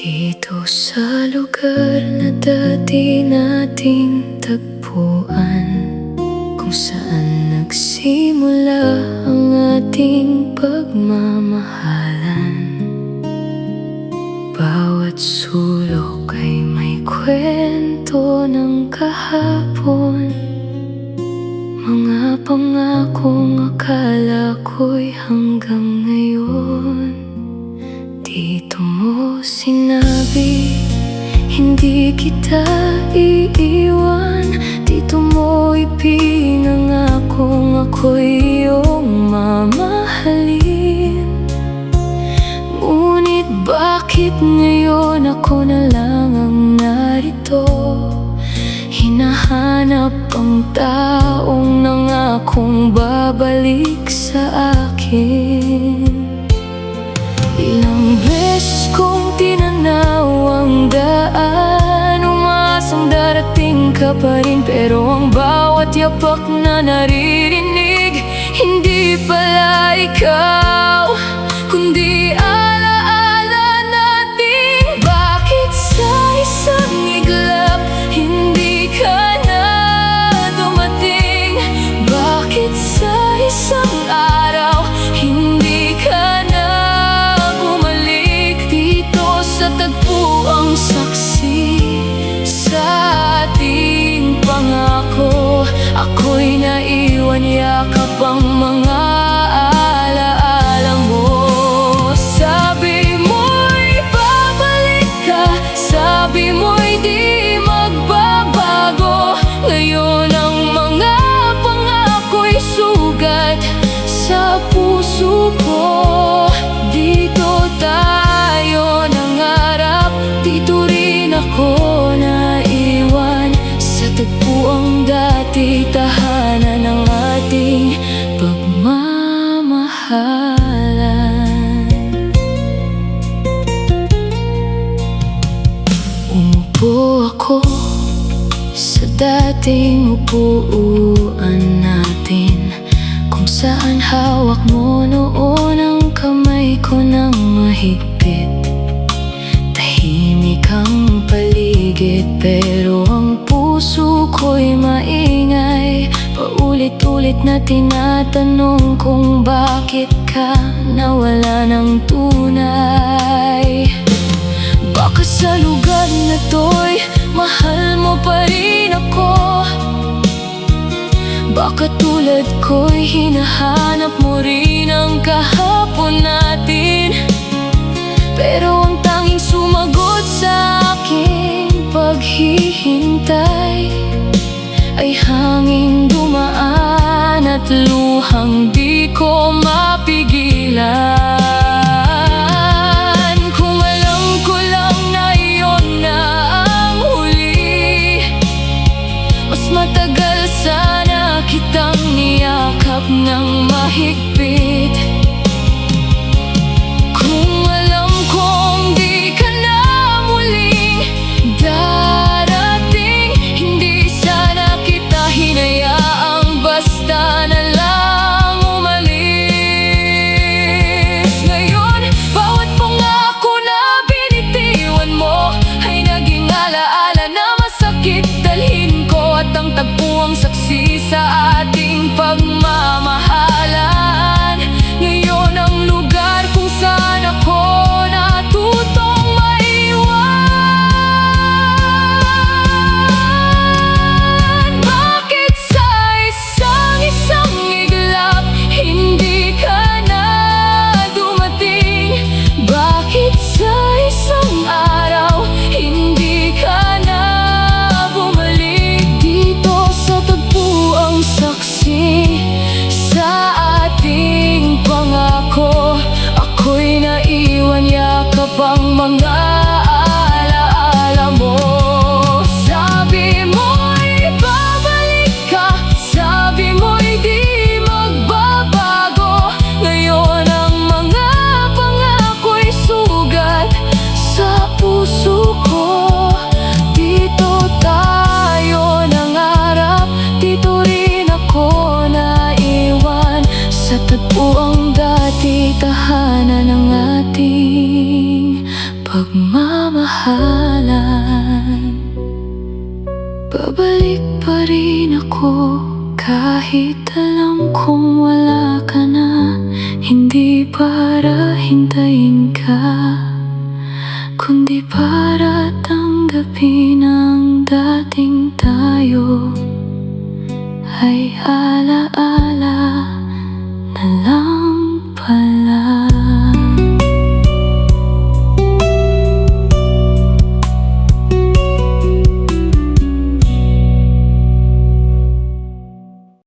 Dito sa lugar na dati nating tagpuan, kung saan nagsimula ang ating pagmamahalan. Bawat sulok ay may kwento ng kahapon, mga pangakong akala ko'y hanggang ngayon. Dito mo sinabi, hindi kita iiwan. Dito mo ipinangakong ako'y iyong mamahalin. Ngunit bakit ngayon ako na lang ang narito, hinahanap ang taong nangakong babalik sa akin? Ilang beses kong tinanaw ang daan, umaasang darating ka pa rin, pero ang bawat yapak na naririnig, hindi pala ikaw, kundi alaala natin. Bakit sa isang iglap hindi ka na dumating? Bakit sa isang araw hindi ka na tagpuang saksi sa ating pangako? Ako'y naiwan, yakap ang mga alaala mo. Sabi mo'y babalik ka, sabi mo'y di magbabago. Ngayon ang mga pangako'y sugat sa puso ko. Dito tayo nangarap, dito rin ako naiwan, sa tagpuang dati, tahanan ng ating pagmamahalan. Umupo ako sa dating upuan natin, kung saan hawak mo noon ang kamay ko ng mahigpit. Tahimik ang paligid, pero ang puso ko'y maingay. Paulit-ulit na tinatanong kung bakit ka nawala ng tunay. Baka sa lugar na to'y mahal mo pa rin ako, baka tulad ko'y hinahanap mo rin ang kahapon natin. Pero ang tanging sumagot sa aking paghihintay ay hanging dumaan at luhang di ko mapigilan. Kung alam ko lang na iyon na ang huli, mas matagal sana kitang niyakap ng mahigpit. Kung alam kong di ka na muling darating, hindi sana kita hinayaang basta na lang umalis. Ngayon, bawat pangako na binitiwan mo ay naging alaala na masakit dalhin ko, at ang tagpuang saksi sa ating pagmamahalan. Ngayon ang lugar kung saan ako natutong maiwan. Bakit sa isang iglap hindi ka na dumating? Bakit sa isang araw hindi ka na bumalik? Dito sa tagpuang saksi sa ating pangako, ako'y naiwan, yakap ang mga alaala mo. Sabi mo'y babalik ka, sabi mo'y di magbabago. Ngayon ang mga pangako'y sugat sa puso ko. Dito tayo nangarap, dito rin ako naiwan, sa tagpuang dati, tahanan ng ating pagmamahal. nagmamahalan. Babalik pa rin ako kahit alam kong wala ka na. Hindi para hintayin ka, kundi